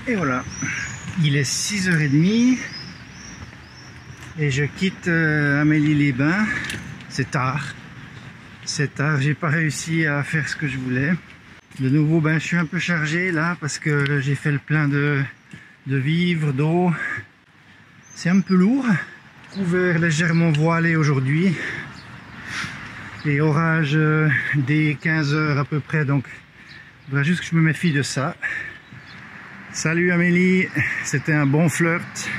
Et voilà, il est 6h30 et je quitte Amélie-les-Bains. C'est tard, j'ai pas réussi à faire ce que je voulais. De nouveau, je suis un peu chargé là parce que j'ai fait le plein de vivres, d'eau. C'est un peu lourd. Couvert légèrement voilé aujourd'hui. Et orage dès 15h à peu près, donc il faudra juste que je me méfie de ça. Salut Amélie, c'était un bon flirt.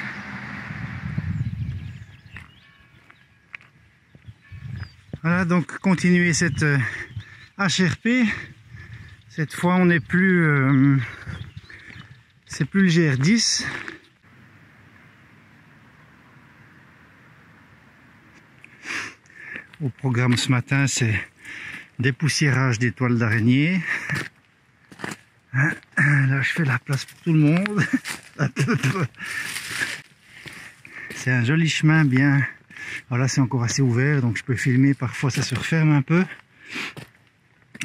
Voilà, donc continuer cette HRP. Cette fois on n'est plus c'est plus le GR10. Au programme ce matin, c'est dépoussiérage des toiles d'araignée. Là je fais la place pour tout le monde. C'est un joli chemin bien. Voilà, c'est encore assez ouvert donc je peux filmer, parfois ça se referme un peu.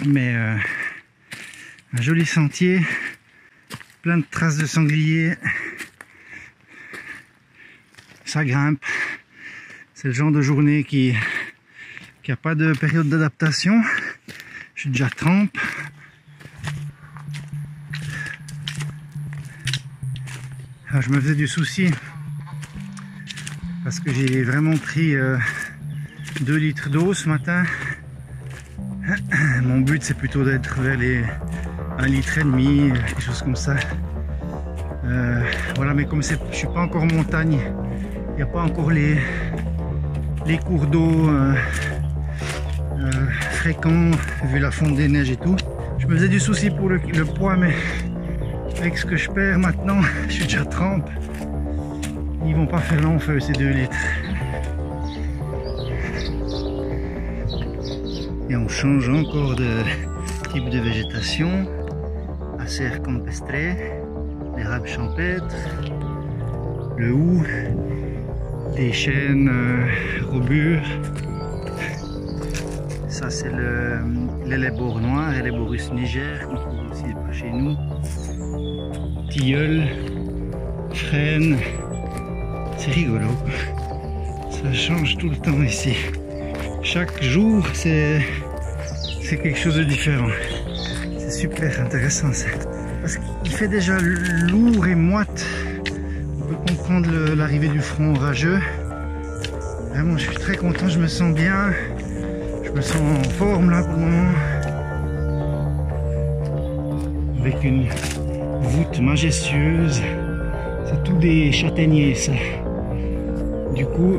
Mais un joli sentier, plein de traces de sangliers. Ça grimpe. C'est le genre de journée qui n'a pas de période d'adaptation. Je suis déjà trempe. Alors, je me faisais du souci parce que j'ai vraiment pris 2 litres d'eau ce matin. Mon but c'est plutôt d'être vers les 1,5 litre, quelque chose comme ça. Voilà, mais comme je suis pas encore en montagne, il n'y a pas encore les cours d'eau fréquents vu la fonte des neiges et tout. Je me faisais du souci pour le poids, mais avec ce que je perds maintenant, je suis déjà trempe. Ils vont pas faire long feu ces 2 litres. Et on change encore de type de végétation. Acer campestre, l'érable champêtre, le hou, des chênes robures. Ça c'est l'élébore noir, Helleborus niger, qu'on trouve aussi chez nous. Tilleul, frêne, c'est rigolo. Ça change tout le temps ici. Chaque jour c'est quelque chose de différent. C'est super intéressant ça. Parce qu'il fait déjà lourd et moite. On peut comprendre l'arrivée du front orageux. Vraiment, je suis très content, je me sens bien. Je me sens en forme là pour le moment. Avec une voûte majestueuse. C'est tout des châtaigniers ça. Du coup,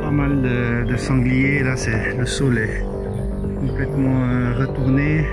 pas mal de sangliers. Là, c'est le soleil complètement retourné.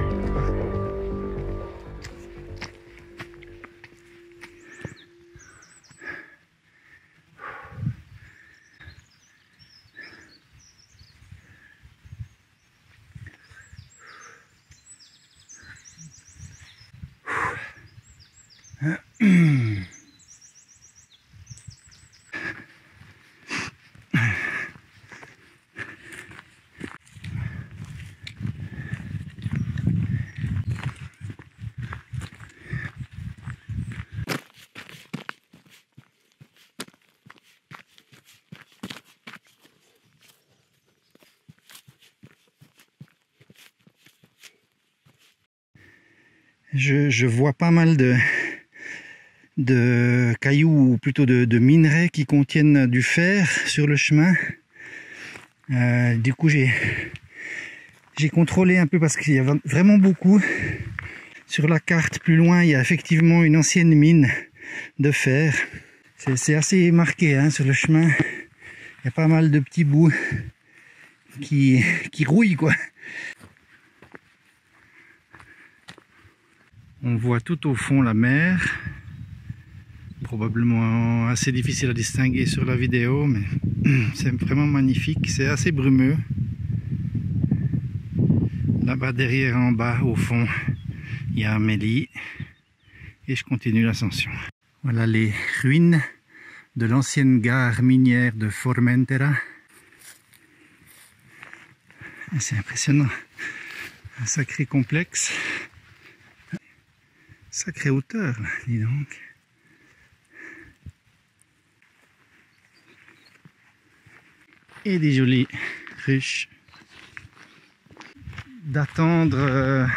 Je vois pas mal de cailloux, ou plutôt de minerais qui contiennent du fer sur le chemin. Du coup j'ai contrôlé un peu parce qu'il y a vraiment beaucoup. Sur la carte plus loin, il y a effectivement une ancienne mine de fer. C'est assez marqué hein, sur le chemin. Il y a pas mal de petits bouts qui rouillent quoi. On voit tout au fond la mer, probablement assez difficile à distinguer sur la vidéo, mais c'est vraiment magnifique, c'est assez brumeux. Là-bas derrière, en bas, au fond, il y a Amélie, et je continue l'ascension. Voilà les ruines de l'ancienne gare minière de Formentera. C'est impressionnant, un sacré complexe. Sacrée hauteur, là, dis donc. Et des jolies ruches. D'attendre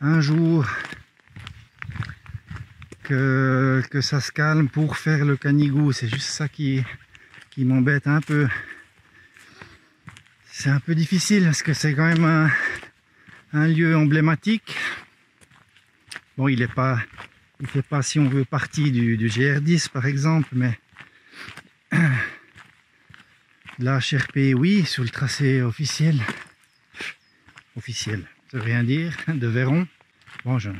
un jour que ça se calme pour faire le Canigou, c'est juste ça qui m'embête un peu. C'est un peu difficile parce que c'est quand même un lieu emblématique. Bon, il fait pas, si on veut, partie du GR10 par exemple, mais la HRP, oui, sur le tracé officiel, ça veut rien dire, de Véron. Bon, j'en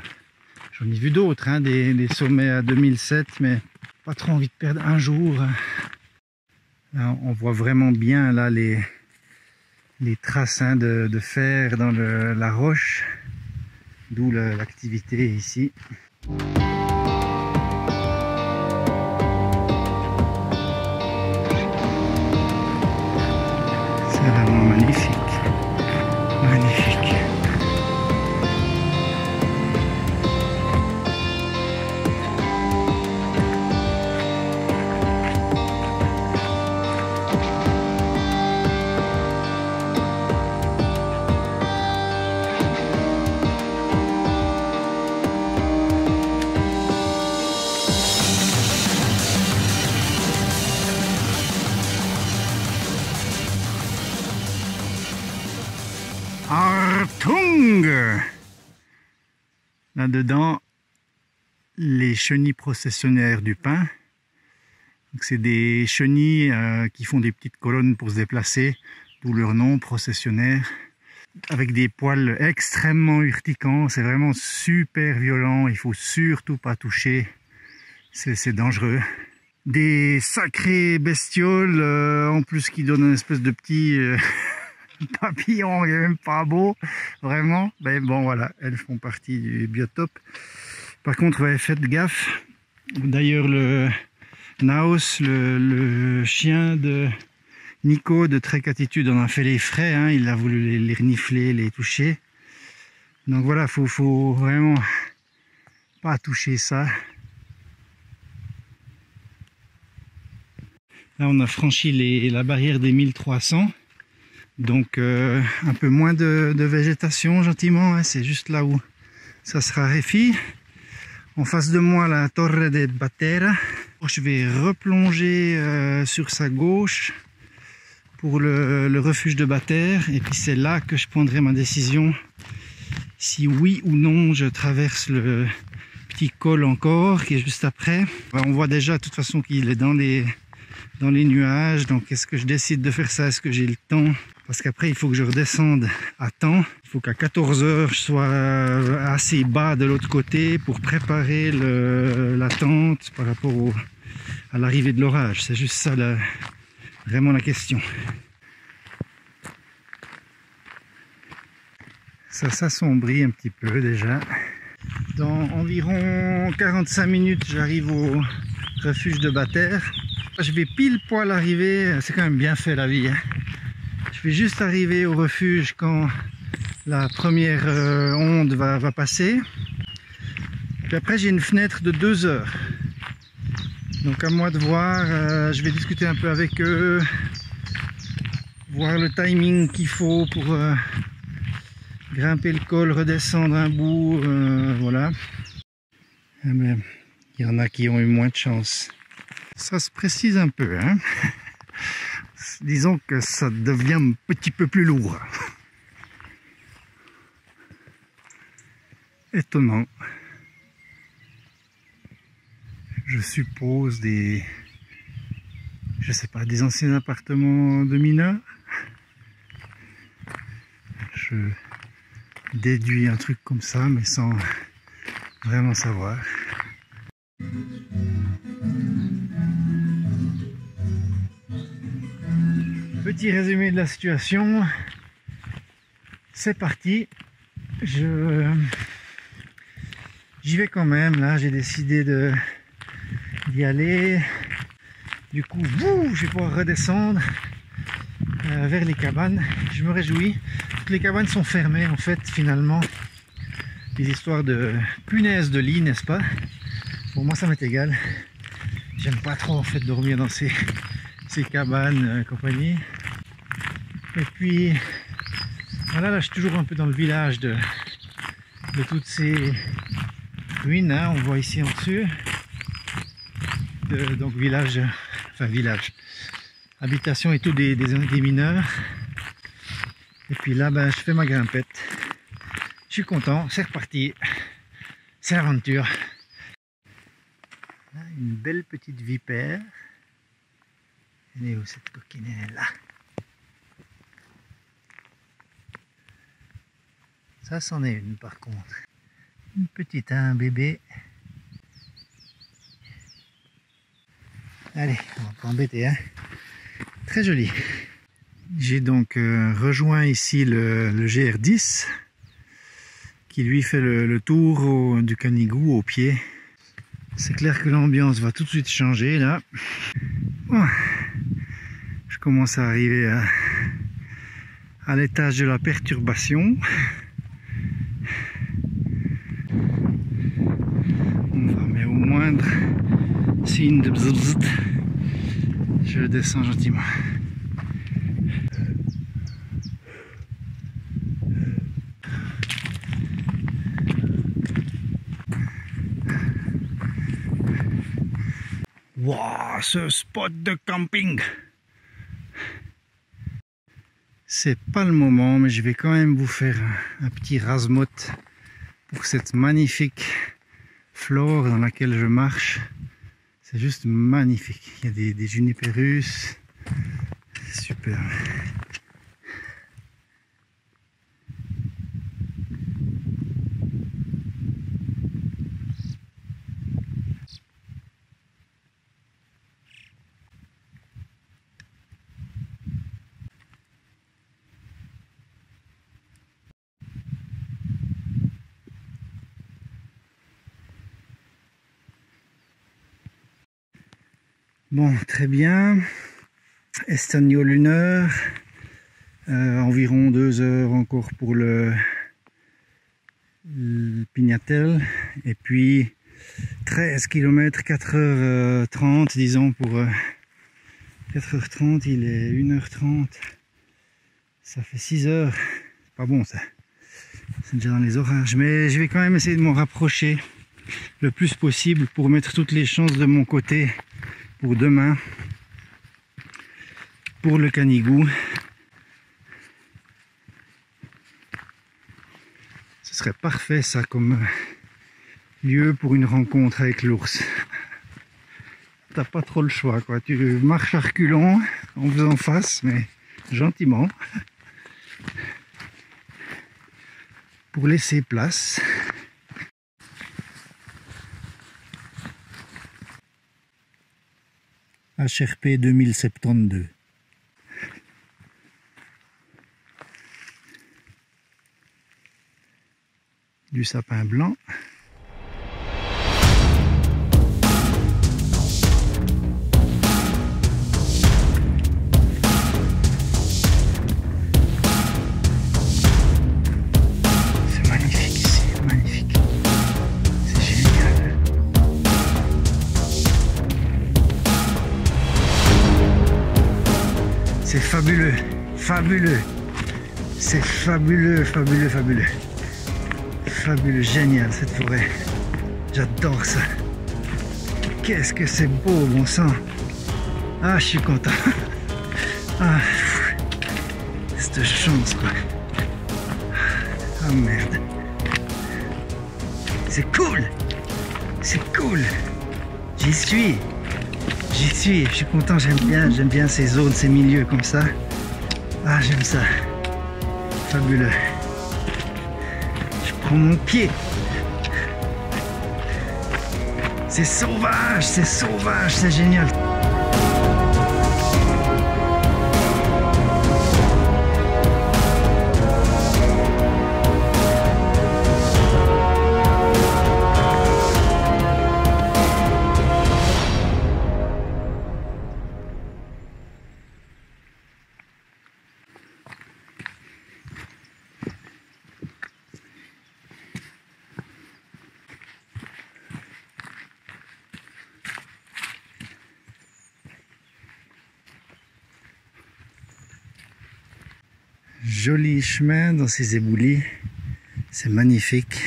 ai vu d'autres, hein, des sommets à 2007, mais pas trop envie de perdre un jour. Là, on voit vraiment bien là les traces, hein, de fer dans la roche, d'où l'activité ici. C'est vraiment magnifique, magnifique. Artung! Là-dedans, les chenilles processionnaires du pin. C'est des chenilles qui font des petites colonnes pour se déplacer, d'où leur nom, processionnaire. Avec des poils extrêmement urticants, c'est vraiment super violent, il faut surtout pas toucher, c'est dangereux. Des sacrées bestioles, en plus qui donnent une espèce de petit... papillon, il n'est même pas beau, vraiment. Mais bon, voilà, elles font partie du biotope. Par contre, ouais, faites gaffe. D'ailleurs, le Naos, le chien de Nico de Trek Attitude, en a fait les frais. Hein, il a voulu les renifler, les toucher. Donc voilà, faut vraiment pas toucher ça. Là, on a franchi la barrière des 1300. Donc un peu moins de végétation gentiment, hein, c'est juste là où ça se raréfie. En face de moi, la Torre de Batera. Je vais replonger sur sa gauche pour le refuge de Batera, et puis c'est là que je prendrai ma décision si oui ou non je traverse le petit col encore qui est juste après. On voit déjà de toute façon qu'il est dans les nuages, donc est-ce que je décide de faire ça, est-ce que j'ai le temps? Parce qu'après il faut que je redescende à temps, il faut qu'à 14 h je sois assez bas de l'autre côté pour préparer la tente par rapport à l'arrivée de l'orage. C'est juste ça vraiment la question. Ça s'assombrit un petit peu déjà. Dans environ 45 minutes j'arrive au refuge de Batera. Je vais pile poil arriver, c'est quand même bien fait la vie, hein. Je vais juste arriver au refuge quand la première onde va passer. Puis après j'ai une fenêtre de 2 heures. Donc à moi de voir, je vais discuter un peu avec eux, voir le timing qu'il faut pour grimper le col, redescendre un bout, voilà. Mais il y en a qui ont eu moins de chance. Ça se précise un peu, hein. Disons que ça devient un petit peu plus lourd. Étonnant. Je suppose je sais pas, des anciens appartements de mineurs. Je déduis un truc comme ça, mais sans vraiment savoir. Petit résumé de la situation, c'est parti, j'y vais quand même, là j'ai décidé d'y aller, du coup je vais pouvoir redescendre vers les cabanes, je me réjouis, toutes les cabanes sont fermées en fait finalement, des histoires de punaises de lit, n'est-ce pas? Pour moi ça m'est égal. J'aime pas trop en fait dormir dans ces cabanes compagnie. Et puis voilà, là je suis toujours un peu dans le village de toutes ces ruines, hein, on voit ici en dessus. Donc village, enfin village, habitation et tout des mineurs. Et puis là ben, je fais ma grimpette. Je suis content, c'est reparti. C'est l'aventure. Une belle petite vipère. Elle est où cette coquine? Elle est là. Ça c'en est une par contre. Une petite, hein, un bébé. Allez, on va pas embêter, hein. Très joli. J'ai donc rejoint ici le GR10 qui lui fait le tour du Canigou au pied. C'est clair que l'ambiance va tout de suite changer là. Oh, je commence à arriver à l'étage de la perturbation. Mais au moindre signe de bzzz, je descends gentiment. Waouh, ce spot de camping! C'est pas le moment, mais je vais quand même vous faire un petit rasemote pour cette magnifique flore dans laquelle je marche. C'est juste magnifique. Il y a des juniperus. Super. Bon, très bien. Estagno Lunaire. Environ 2 heures encore pour le Pignatel. Et puis 13 km, 4h30, disons pour 4h30, il est 1h30. Ça fait 6 heures. C'est pas bon ça. C'est déjà dans les orages. Mais je vais quand même essayer de m'en rapprocher le plus possible pour mettre toutes les chances de mon côté pour demain, pour le Canigou. Ce serait parfait ça comme lieu pour une rencontre avec l'ours. T'as pas trop le choix quoi, tu marches à reculons en faisant face, mais gentiment, pour laisser place. HRP 2072. Du sapin blanc. C'est magnifique ici, magnifique. C'est génial. C'est fabuleux, fabuleux. C'est fabuleux, fabuleux, fabuleux. Fabuleux, génial cette forêt. J'adore ça. Qu'est-ce que c'est beau, bon sang. Ah, je suis content. Ah, cette chance quoi. Ah merde. C'est cool. C'est cool. J'y suis. J'y suis. Je suis content, j'aime bien ces zones, ces milieux comme ça. Ah, j'aime ça. Fabuleux. Mon pied. C'est sauvage, c'est génial. Joli chemin dans ces éboulis, c'est magnifique,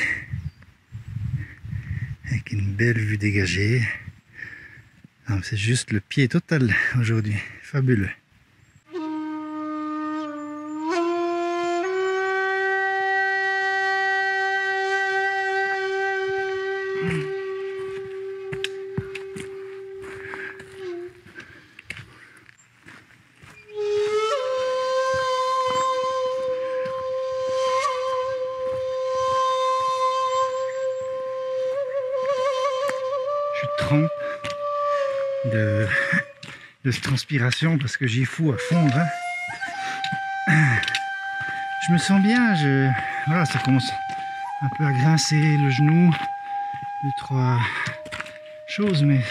avec une belle vue dégagée. C'est juste le pied total aujourd'hui, fabuleux. Je trempe de transpiration parce que j'y fous à fond là. Je me sens bien, voilà, ça commence un peu à grincer le genou, 2-3 choses, mais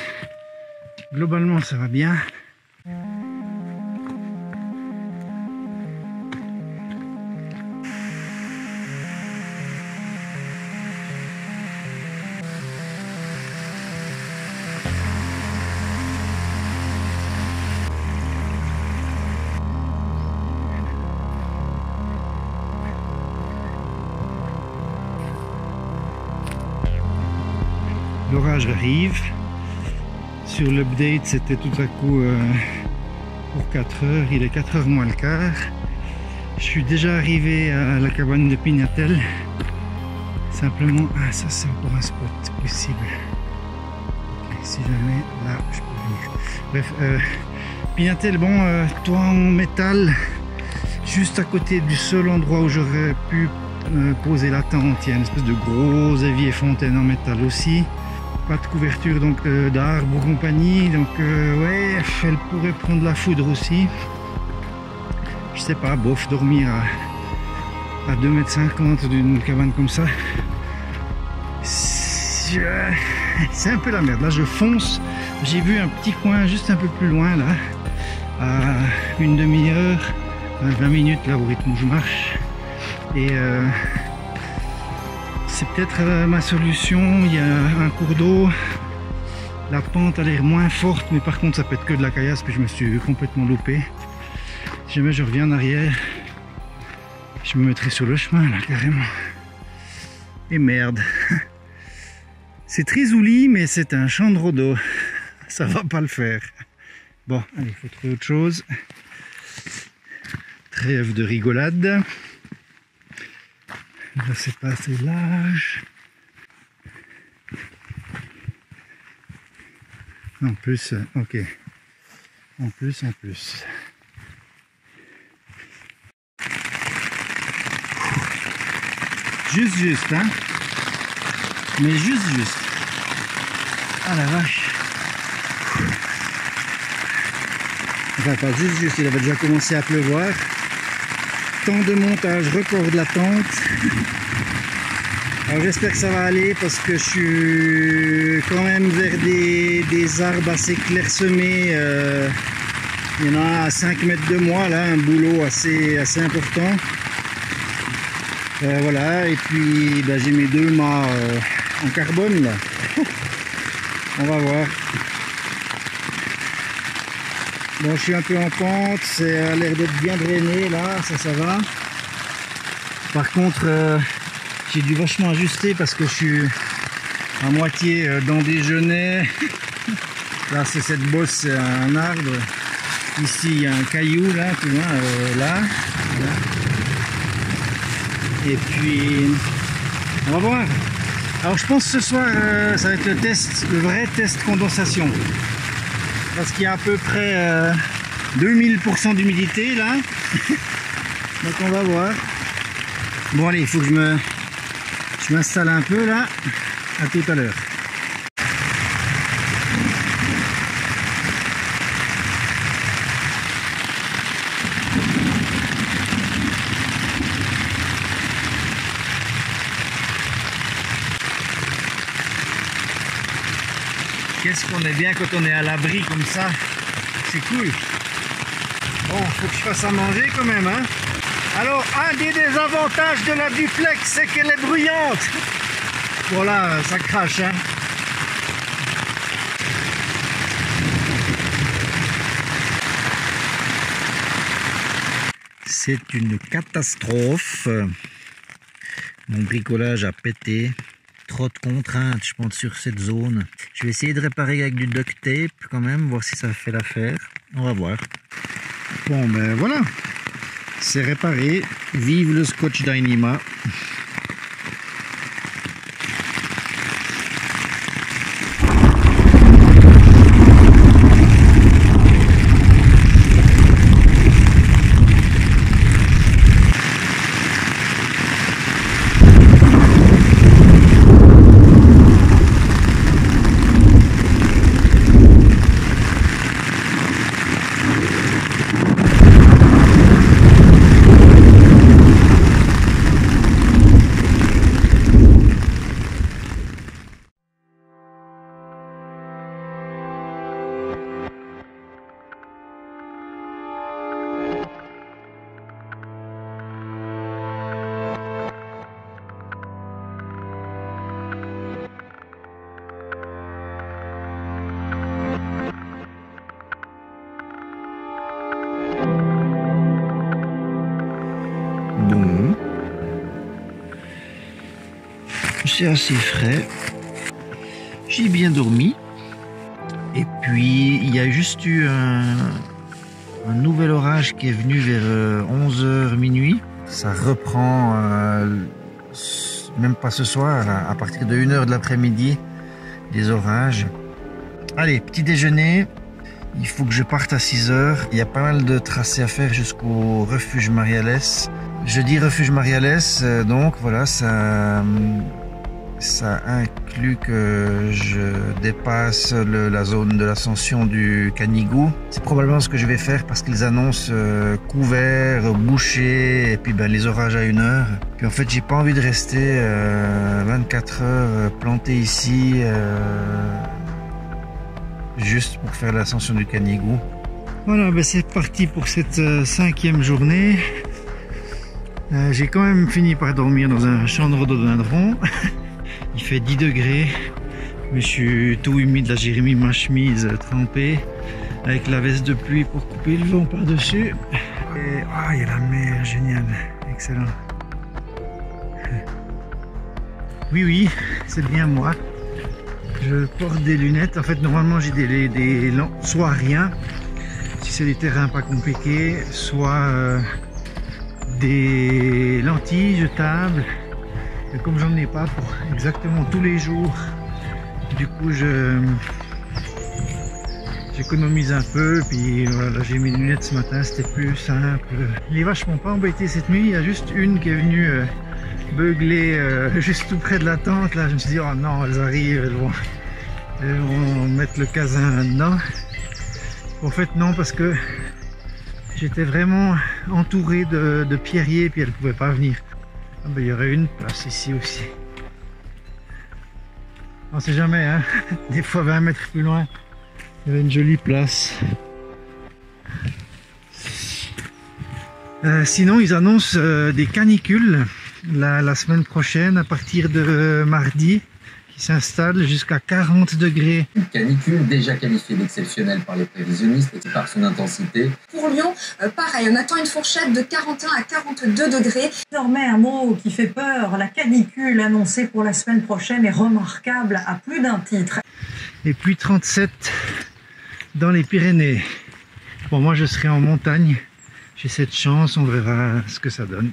globalement ça va bien. L'orage arrive. Sur l'update, c'était tout à coup pour 4 heures. Il est 4 heures moins le quart. Je suis déjà arrivé à la cabane de Pignatel. Simplement, ça c'est encore un spot possible. Okay, si jamais, là, je peux venir. Bref, Pignatel, bon, toit en métal, juste à côté du seul endroit où j'aurais pu poser la tente. Il y a une espèce de gros évier fontaine en métal aussi. Pas de couverture donc d'arbres ou compagnie, donc ouais, elle pourrait prendre la foudre aussi. Je sais pas, bof, dormir à 2,50 m d'une cabane comme ça, c'est un peu la merde. Là je fonce, j'ai vu un petit coin juste un peu plus loin là, à une demi-heure, 20 minutes là au rythme où je marche, et c'est peut-être ma solution. Il y a un cours d'eau, la pente a l'air moins forte, mais par contre ça peut être que de la caillasse, puis je me suis complètement loupé. Si jamais je reviens en arrière, je me mettrai sur le chemin là carrément. Et merde, c'est très ouli, mais c'est un champ de rodo, ça va pas le faire. Bon, allez, il faut trouver autre chose. Trêve de rigolade. Là c'est pas assez large. En plus, ok. En plus. Juste, hein. Mais juste. Ah la vache. Enfin, pas juste, il avait déjà commencé à pleuvoir. Temps de montage record de la tente. Alors j'espère que ça va aller parce que je suis quand même vers des arbres assez clairsemés. Il y en a à 5 mètres de moi là, un boulot assez important. Voilà, et puis bah, j'ai mes 2 mâts en carbone là. On va voir. Bon, je suis un peu en pente, ça a l'air d'être bien drainé là, ça va. Par contre, j'ai dû vachement ajuster parce que je suis à moitié dans des genêts. Là, c'est cette bosse, c'est un arbre. Ici, il y a un caillou là, plus loin, là. Et puis, on va voir. Alors, je pense que ce soir, ça va être le vrai test condensation. Parce qu'il y a à peu près 2000% d'humidité là. Donc on va voir. Bon allez, il faut que je m'installe un peu là. À tout à l'heure. Qu'est-ce qu'on est bien quand on est à l'abri comme ça, c'est cool. Bon, faut que je fasse à manger quand même, hein. Alors, un des désavantages de la duplex, c'est qu'elle est bruyante. Voilà, ça crache, hein. C'est une catastrophe. Mon bricolage a pété. Trop de contraintes, je pense, sur cette zone. Je vais essayer de réparer avec du duct tape quand même, voir si ça fait l'affaire. On va voir. Bon, ben voilà. C'est réparé. Vive le Scotch Dyneema. Bon, c'est assez frais, j'ai bien dormi, et puis il y a juste eu un nouvel orage qui est venu vers 11h minuit. Ça reprend même pas ce soir, à partir de 1h de l'après-midi, des orages. Allez, petit déjeuner. Il faut que je parte à 6h. Il y a pas mal de tracés à faire jusqu'au refuge Marialès. Je dis refuge Marialès, donc voilà, ça inclut que je dépasse la zone de l'ascension du Canigou. C'est probablement ce que je vais faire parce qu'ils annoncent couvert, bouché, et puis ben, les orages à 1h. Puis en fait, j'ai pas envie de rester 24 heures planté ici. Juste pour faire l'ascension du Canigou. Voilà, ben c'est parti pour cette 5e journée. J'ai quand même fini par dormir dans un champ de rhododendron. Il fait 10 degrés, mais je suis tout humide. Là, j'ai remis ma chemise trempée avec la veste de pluie pour couper le vent par-dessus. Et il y a la mer, génial, excellent. Oui, c'est bien moi. Je porte des lunettes. En fait, normalement, j'ai des soit rien, si c'est des terrains pas compliqués, soit des lentilles jetables. Et comme j'en ai pas pour exactement tous les jours, du coup, j'économise un peu. Puis voilà, j'ai mis des lunettes ce matin, c'était plus simple. Les vaches m'ont pas embêté cette nuit. Il y a juste une qui est venue beugler juste tout près de la tente. Là, je me suis dit, oh non, elles arrivent, elles vont mettre le casin là-dedans. En fait, non, parce que j'étais vraiment entouré de pierriers, puis elles ne pouvaient pas venir. Ah ben, il y aurait une place ici aussi. On sait jamais, hein. Des fois 20 mètres plus loin, il y avait une jolie place. Sinon, ils annoncent des canicules la semaine prochaine, à partir de mardi, qui s'installe jusqu'à 40 degrés. Une canicule déjà qualifiée d'exceptionnelle par les prévisionnistes et par son intensité. Pour Lyon, pareil, on attend une fourchette de 41 à 42 degrés. Désormais, un mot qui fait peur, la canicule annoncée pour la semaine prochaine est remarquable à plus d'un titre. Et puis 37 dans les Pyrénées. Bon, moi je serai en montagne, j'ai cette chance, on verra ce que ça donne.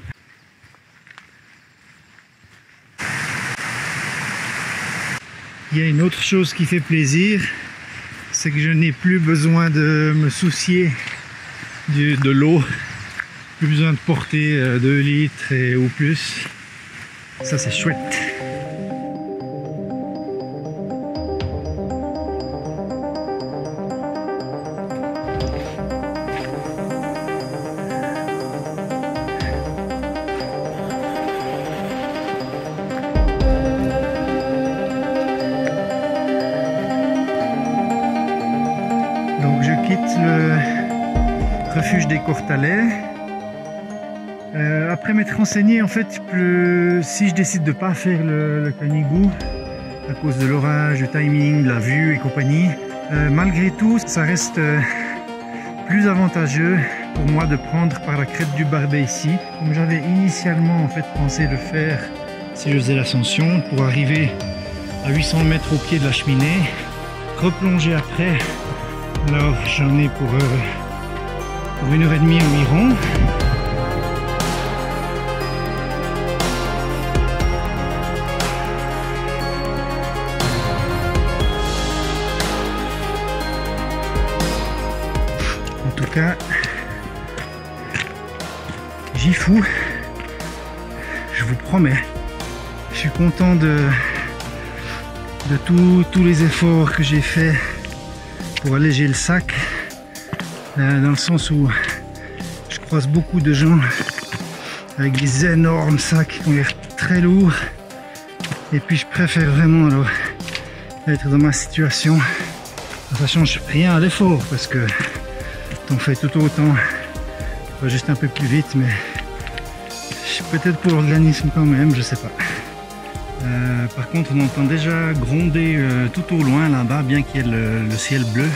Il y a une autre chose qui fait plaisir, c'est que je n'ai plus besoin de me soucier de l'eau, plus besoin de porter 2 litres ou plus. Ça c'est chouette. Donc je quitte le refuge des Courtalais. Après m'être renseigné, en fait, si je décide de ne pas faire le Canigou, à cause de l'orage, du timing, de la vue et compagnie, malgré tout, ça reste plus avantageux pour moi de prendre par la crête du Barbet ici, comme j'avais initialement en fait pensé le faire si je faisais l'ascension, pour arriver à 800 mètres au pied de la cheminée, replonger après. Alors j'en ai pour 1h30 environ. En tout cas, j'y fous, je vous promets. Je suis content de tous les efforts que j'ai fait pour alléger le sac, dans le sens où je croise beaucoup de gens avec des énormes sacs qui ont l'air très lourds, et puis je préfère vraiment alors être dans ma situation. Ça change rien à l'effort parce que t'en fais tout autant, pas juste un peu plus vite, mais peut-être pour l'organisme quand même, je sais pas. Par contre, on entend déjà gronder tout au loin là-bas, bien qu'il y ait le ciel bleu.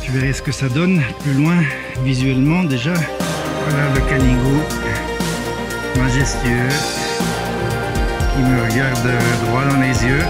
Je verrai ce que ça donne plus loin visuellement déjà. Voilà le Canigou majestueux qui me regarde droit dans les yeux.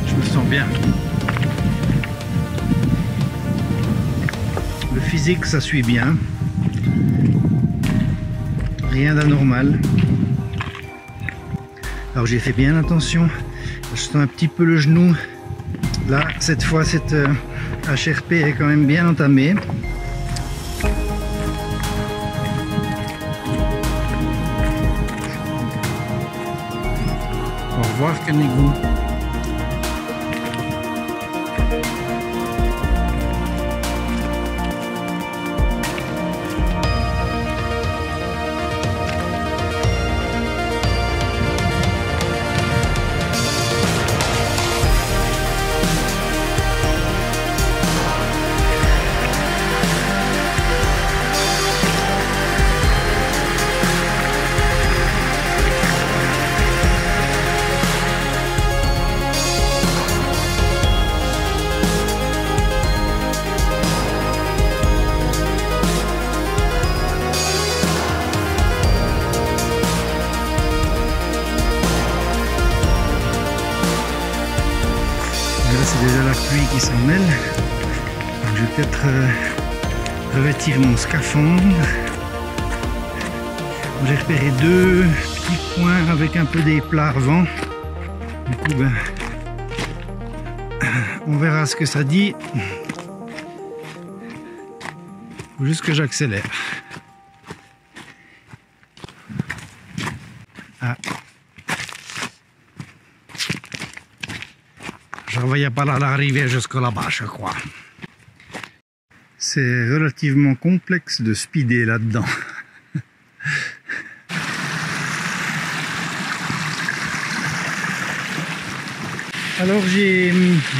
Je me sens bien. Le physique, ça suit bien. Rien d'anormal. Alors j'ai fait bien attention. Je sens un petit peu le genou. Là, cette fois, cette HRP est quand même bien entamée. Au revoir Canigou. C'est déjà la pluie qui s'en mêle. Donc je vais peut-être revêtir mon scaphandre. J'ai repéré 2 petits points avec un peu d'éclat vent. Du coup, ben, on verra ce que ça dit. Faut juste que j'accélère. Ah. Je ne voyais pas l'arrivée jusque là-bas, je crois. C'est relativement complexe de speeder là-dedans. Alors j'ai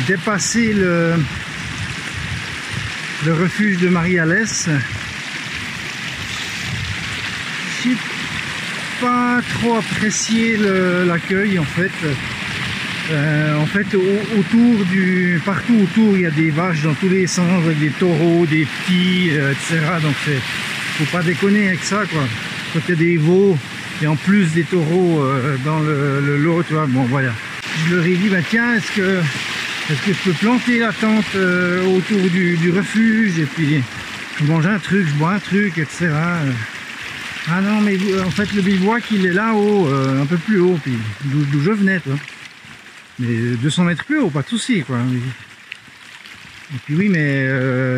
dépassé le refuge de Marie-Alès. J'ai pas trop apprécié l'accueil en fait. Partout autour, il y a des vaches dans tous les sens, avec des taureaux, des petits, etc. Donc faut pas déconner avec ça, quoi. Quand il y a des veaux et en plus des taureaux dans le lot, tu vois. Bon, voilà. Je leur ai dit, bah tiens, est-ce que je peux planter la tente autour du refuge, et puis je mange un truc, je bois un truc, etc. Ah non, mais en fait le bivouac il est là-haut, un peu plus haut, puis d'où je venais, toi. Mais 200 mètres plus haut, pas de souci, quoi. Et puis oui, mais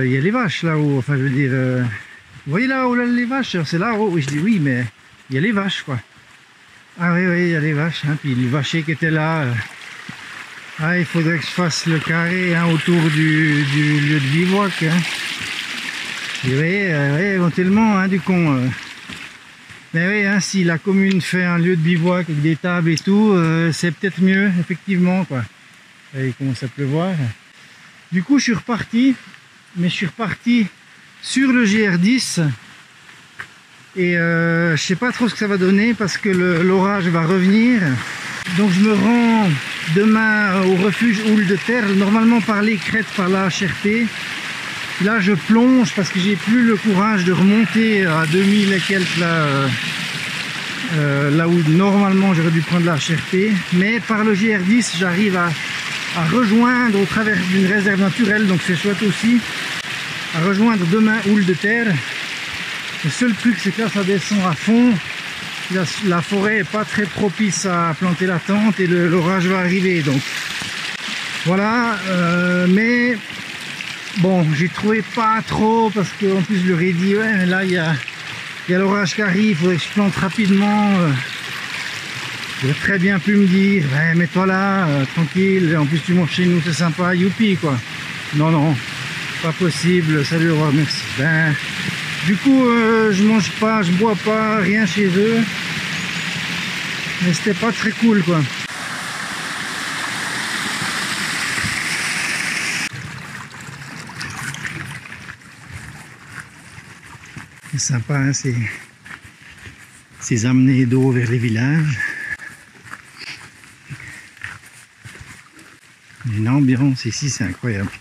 il y a les vaches là-haut, enfin je veux dire, vous voyez là-haut là, les vaches, c'est là-haut. Oui, je dis oui, mais il y a les vaches, quoi. Ah oui, oui, il y a les vaches, hein. Puis le vacher qui était là. Ah, il faudrait que je fasse le carré, hein, autour du lieu de bivouac. Hein. Et oui, ils vont tellement, hein, du con. Mais oui, hein, si la commune fait un lieu de bivouac avec des tables et tout, c'est peut-être mieux, effectivement, quoi. Et il commence à pleuvoir. Du coup, je suis reparti, mais je suis reparti sur le GR10. Et je sais pas trop ce que ça va donner parce que l'orage va revenir. Donc je me rends demain au refuge Houle de Terre, normalement par les crêtes, par la HRP. Là je plonge parce que j'ai plus le courage de remonter à 2000 et quelques là, là où normalement j'aurais dû prendre la HRP. Mais par le GR10 j'arrive à rejoindre au travers d'une réserve naturelle, donc c'est chouette aussi, à rejoindre demain Houle de Terre. Le seul truc c'est que là ça descend à fond, la forêt est pas très propice à planter la tente et l'orage va arriver, donc voilà. Mais bon, j'ai trouvé pas trop parce qu'en plus je leur ai dit ouais mais là il y a l'orage qui arrive, il faudrait que je plante rapidement. J'aurais très bien pu me dire ouais, mets-toi là, tranquille, en plus tu manges chez nous, c'est sympa, youpi quoi. Non non, pas possible, salut, au revoir, merci. Ben, du coup, je mange pas, je bois pas, rien chez eux. Mais c'était pas très cool, quoi. C'est sympa, hein, ces amenées d'eau vers les villages. Une ambiance ici, c'est incroyable.